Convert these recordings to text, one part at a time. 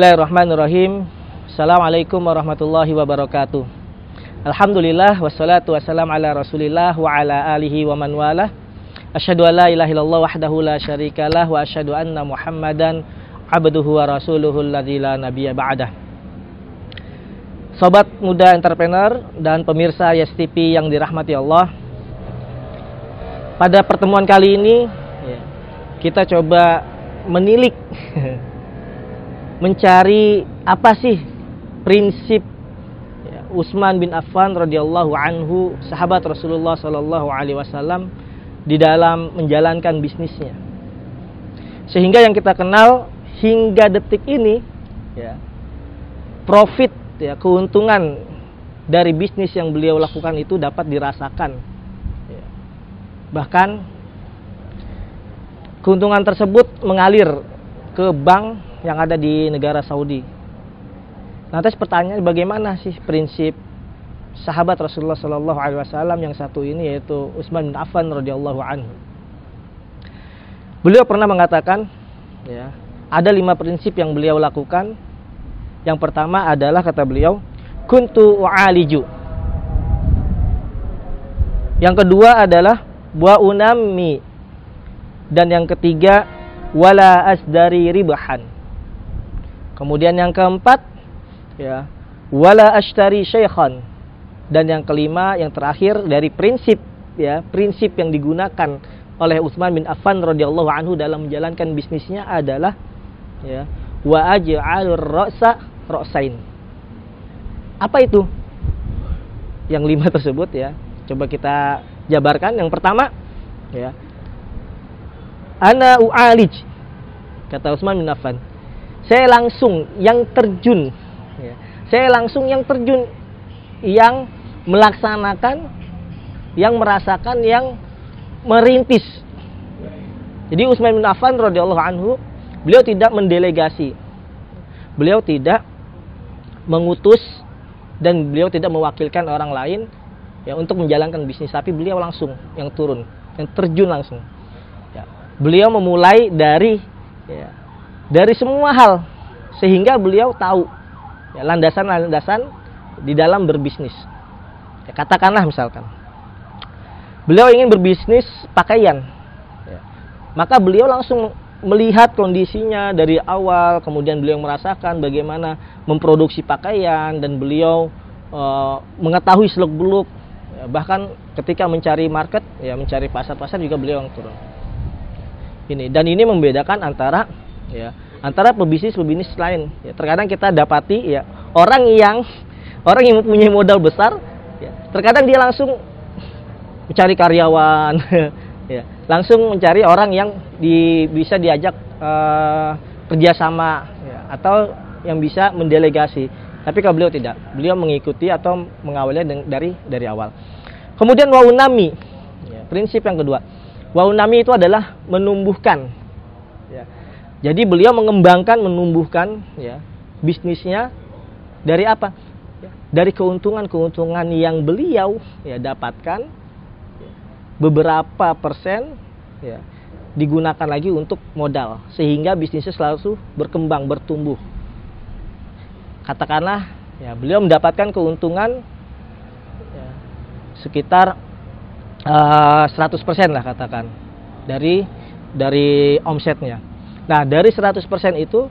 Bismillahirrahmanirrahim. Assalamualaikum warahmatullahi wabarakatuh. Alhamdulillah wassalatu wassalamu ala Rasulillah wa ala alihi wa man walah. Asyhadu an la ilaha illallah wahdahu la syarikalah wa asyhadu anna Muhammadan abduhu wa rasuluhu alladzi la nabiyya ba'dah. Sobat muda entrepreneur dan pemirsa Yes TV yang dirahmati Allah. Pada pertemuan kali ini kita coba menilik mencari apa sih prinsip Utsman bin Affan radhiyallahu anhu, sahabat Rasulullah sallallahu alaihi wasallam, di dalam menjalankan bisnisnya. Sehingga yang kita kenal hingga detik ini profit, keuntungan dari bisnis yang beliau lakukan itu dapat dirasakan. Bahkan keuntungan tersebut mengalir ke bank yang ada di negara Saudi. Lantas pertanyaannya, bagaimana sih prinsip sahabat Rasulullah Sallallahu Alaihi Wasallam yang satu ini, yaitu Utsman bin Affan radhiyallahu anhu? Beliau pernah mengatakan, ada 5 prinsip yang beliau lakukan. Yang pertama adalah, kata beliau, kuntu u'aliju. Yang kedua adalah wa unammi. Dan yang ketiga, wala asdari ribahan. Kemudian yang keempat, wala ashtari syaikhan. Dan yang kelima, yang terakhir dari prinsip, prinsip yang digunakan oleh Utsman bin Affan radhiyallahu anhu dalam menjalankan bisnisnya adalah wa aj'alur ra'sa ra'sain. Apa itu? Yang 5 tersebut coba kita jabarkan. Yang pertama, ana u'alij, kata Utsman bin Affan, saya langsung yang terjun, yang melaksanakan, yang merasakan, yang merintis. Jadi Utsman bin Affan radhiyallahu anhu, beliau tidak mendelegasi, beliau tidak mengutus, dan beliau tidak mewakilkan orang lain untuk menjalankan bisnis, tapi beliau langsung yang turun, yang terjun langsung. Beliau memulai dari semua hal, sehingga beliau tahu landasan-landasan di dalam berbisnis. Katakanlah misalkan beliau ingin berbisnis pakaian, maka beliau langsung melihat kondisinya dari awal, kemudian beliau merasakan bagaimana memproduksi pakaian, dan beliau mengetahui seluk-beluk, bahkan ketika mencari market, mencari pasar-pasar juga beliau yang turun. Dan ini membedakan antara pebisnis lain. Terkadang kita dapati orang yang mempunyai modal besar, terkadang dia langsung mencari karyawan, langsung mencari orang yang bisa diajak kerjasama, atau yang bisa mendelegasi. Tapi kalau beliau tidak, beliau mengikuti atau mengawalnya dari awal. Kemudian waunami, prinsip yang kedua. Waunami itu adalah menumbuhkan. Jadi beliau mengembangkan, menumbuhkan bisnisnya dari apa? Dari keuntungan-keuntungan yang beliau dapatkan, beberapa persen digunakan lagi untuk modal, sehingga bisnisnya selalu berkembang, bertumbuh. Katakanlah beliau mendapatkan keuntungan sekitar 100% lah, katakan, dari omsetnya. Nah, dari 100% itu,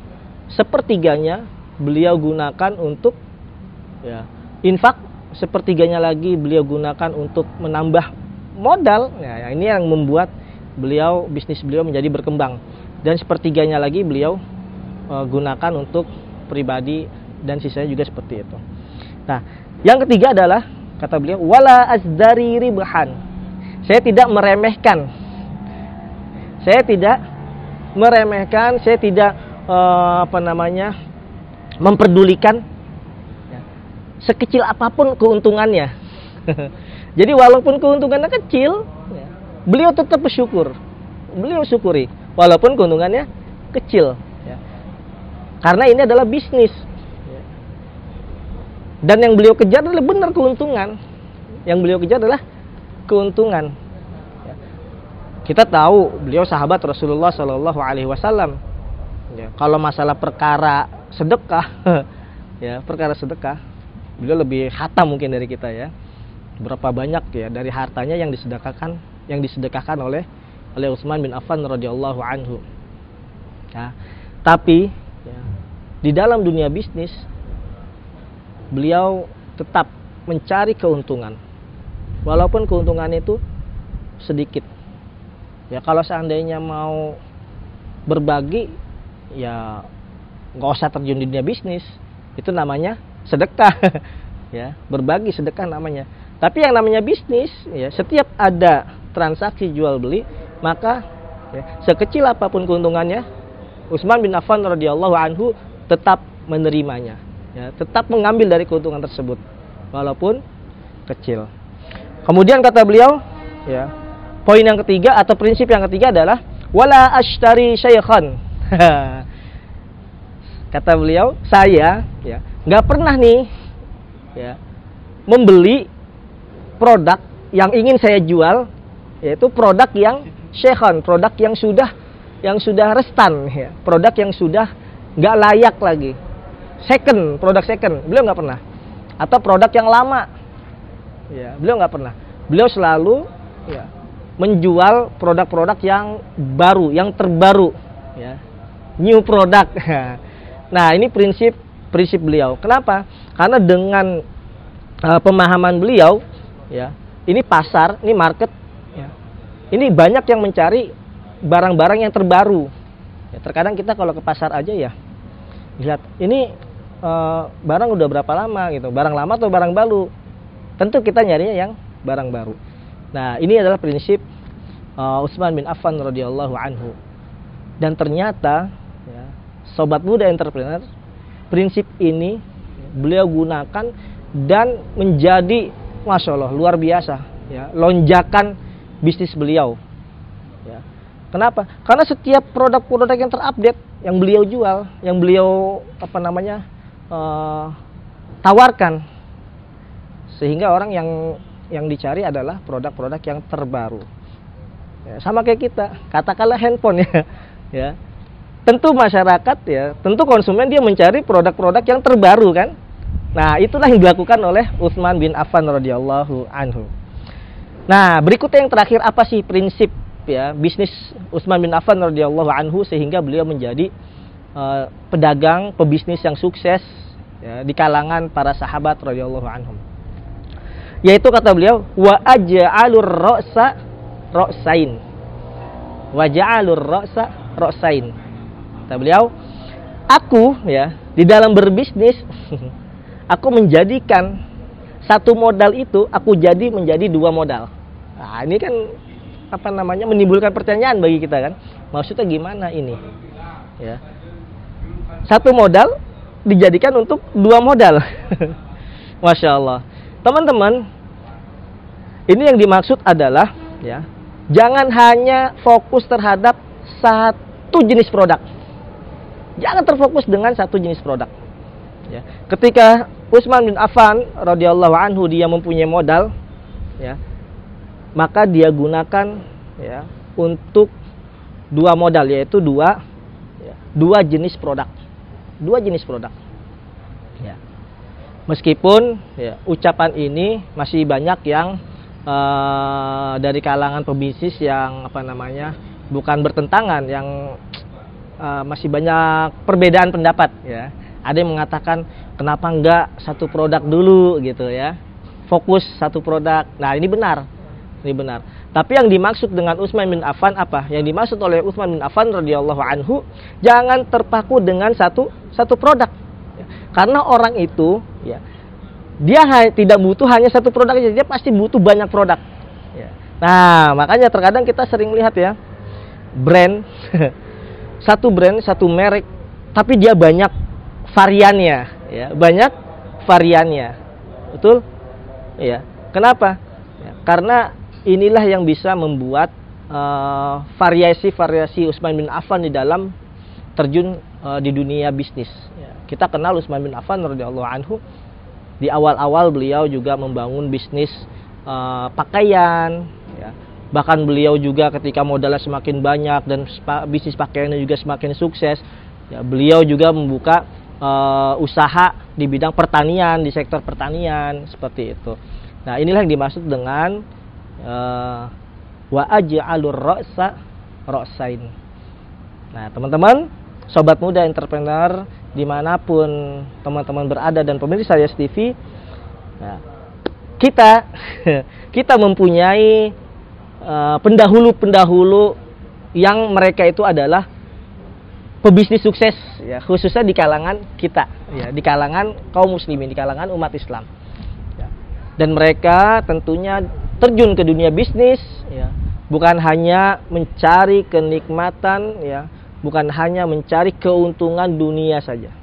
sepertiganya beliau gunakan untuk infak, sepertiganya lagi beliau gunakan untuk menambah modal. Ini yang membuat bisnis beliau menjadi berkembang. Dan sepertiganya lagi beliau gunakan untuk pribadi, dan sisanya juga seperti itu. Nah, yang ketiga adalah, kata beliau, wala asdari ribahan. Saya tidak meremehkan, saya tidak memperdulikan sekecil apapun keuntungannya. Jadi walaupun keuntungannya kecil, beliau tetap bersyukur, beliau syukuri walaupun keuntungannya kecil, karena ini adalah bisnis, dan yang beliau kejar adalah benar keuntungan. Yang beliau kejar adalah keuntungan. Kita tahu beliau sahabat Rasulullah Sallallahu Alaihi Wasallam. Ya, kalau masalah perkara sedekah, ya perkara sedekah, beliau lebih hatam mungkin dari kita ya. Berapa banyak ya dari hartanya yang disedekahkan oleh Utsman bin Affan radhiyallahu anhu. Ya, tapi ya, di dalam dunia bisnis beliau tetap mencari keuntungan, walaupun keuntungan itu sedikit. Ya kalau seandainya mau berbagi, ya nggak usah terjun di dunia bisnis, itu namanya sedekah. Ya berbagi sedekah namanya. Tapi yang namanya bisnis, ya setiap ada transaksi jual beli, maka ya, sekecil apapun keuntungannya, Utsman bin Affan radhiyallahu anhu tetap menerimanya, ya, tetap mengambil dari keuntungan tersebut, walaupun kecil. Kemudian kata beliau, ya, poin yang ketiga atau prinsip yang ketiga adalah wala ashtari syaikhan. Kata beliau, saya ya nggak pernah nih ya membeli produk yang ingin saya jual, yaitu produk yang syaikhan, produk yang sudah restan, ya, produk yang sudah nggak layak lagi, produk second, beliau nggak pernah, atau produk yang lama, ya, beliau nggak pernah. Beliau selalu ya menjual produk-produk yang baru, yang terbaru, ya, new product. Nah, ini prinsip beliau. Kenapa? Karena dengan pemahaman beliau, ya, ini pasar, ini market, ya, ini banyak yang mencari barang-barang yang terbaru. Ya, terkadang kita kalau ke pasar aja ya, lihat ini barang udah berapa lama gitu, barang lama atau barang baru. Tentu kita nyarinya yang barang baru. Nah, ini adalah prinsip Utsman bin Affan radhiyallahu anhu. Dan ternyata, ya, sobat muda entrepreneur, prinsip ini beliau gunakan dan menjadi, masya Allah, luar biasa, ya, lonjakan bisnis beliau. Ya. Kenapa? Karena setiap produk-produk yang terupdate, yang beliau jual, yang beliau tawarkan, sehingga orang yang dicari adalah produk-produk yang terbaru. Ya, sama kayak kita, katakanlah handphone ya, ya. Tentu masyarakat ya, tentu konsumen dia mencari produk-produk yang terbaru kan. Nah, itulah yang dilakukan oleh Utsman bin Affan radhiyallahu anhu. Nah, berikutnya yang terakhir, apa sih prinsip ya bisnis Utsman bin Affan radhiyallahu anhu sehingga beliau menjadi pedagang, pebisnis yang sukses ya, di kalangan para sahabat radhiyallahu anhum. Yaitu kata beliau, wa aj'alur ra'sa ra'sain. Wa ja'alur ra'sa ra'sain. Kata beliau, aku ya di dalam berbisnis aku menjadikan satu modal itu aku menjadi dua modal. Nah, ini kan menimbulkan pertanyaan bagi kita kan. Maksudnya gimana ini? Ya. Satu modal dijadikan untuk dua modal. Masya Allah. Teman-teman, ini yang dimaksud adalah ya, jangan hanya fokus terhadap satu jenis produk. Jangan terfokus dengan satu jenis produk. Ya. Ketika Utsman bin Affan radhiyallahu anhu dia mempunyai modal, ya, maka dia gunakan ya untuk dua modal, yaitu dua jenis produk. Dua jenis produk. Ya. Meskipun ya, ucapan ini masih banyak yang dari kalangan pebisnis yang bukan bertentangan, yang masih banyak perbedaan pendapat ya. Ada yang mengatakan kenapa enggak satu produk dulu gitu ya, fokus satu produk. Nah, ini benar. Tapi yang dimaksud dengan Utsman bin Affan apa? Yang dimaksud oleh Utsman bin Affan radhiyallahu anhu, jangan terpaku dengan satu produk. Karena orang itu ya, dia tidak butuh hanya satu produk saja, dia pasti butuh banyak produk. Ya. Nah, makanya terkadang kita sering lihat ya, brand satu brand, satu merek, tapi dia banyak variannya, ya, banyak variannya, betul? Ya. Kenapa? Ya, karena inilah yang bisa membuat variasi Utsman bin Affan di dalam terjun di dunia bisnis. Ya. Kita kenal Utsman bin Affan radhiyallahu anhu. Di awal-awal beliau juga membangun bisnis pakaian, ya. Bahkan beliau juga ketika modalnya semakin banyak dan bisnis pakaiannya juga semakin sukses, Ya, beliau juga membuka usaha di bidang pertanian, di sektor pertanian seperti itu. Nah, inilah yang dimaksud dengan wa aj'alur ra'sa ra'sain. Nah, teman-teman, sobat muda entrepreneur dimanapun teman-teman berada dan pemirsa Yas TV, nah, kita mempunyai pendahulu-pendahulu yang mereka itu adalah pebisnis sukses, ya, khususnya di kalangan kita, ya, di kalangan kaum muslimin, di kalangan umat Islam. Ya. Dan mereka tentunya terjun ke dunia bisnis, ya, bukan hanya mencari kenikmatan, ya, bukan hanya mencari keuntungan dunia saja.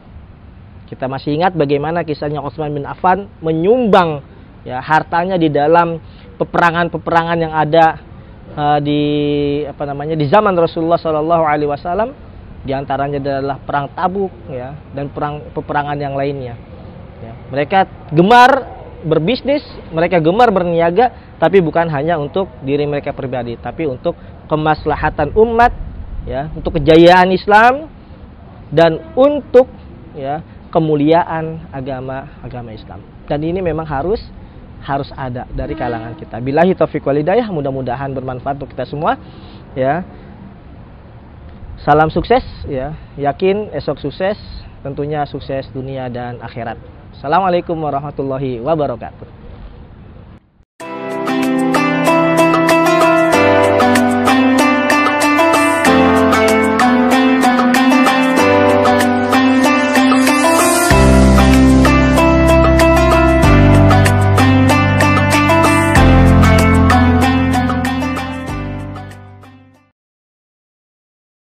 Kita masih ingat bagaimana kisahnya Utsman bin Affan menyumbang, ya, hartanya di dalam peperangan-peperangan yang ada di zaman Rasulullah Shallallahu Alaihi Wasallam. Di antaranya adalah perang Tabuk, ya, dan peperangan yang lainnya. Ya, mereka gemar berbisnis, mereka gemar berniaga, tapi bukan hanya untuk diri mereka pribadi, tapi untuk kemaslahatan umat, ya, untuk kejayaan Islam dan untuk, ya, kemuliaan agama Islam. Dan ini memang harus ada dari kalangan kita. Billahi taufiq wal hidayah, mudah-mudahan bermanfaat untuk kita semua, ya. Salam sukses, ya. Yakin esok sukses, tentunya sukses dunia dan akhirat. Assalamualaikum warahmatullahi wabarakatuh.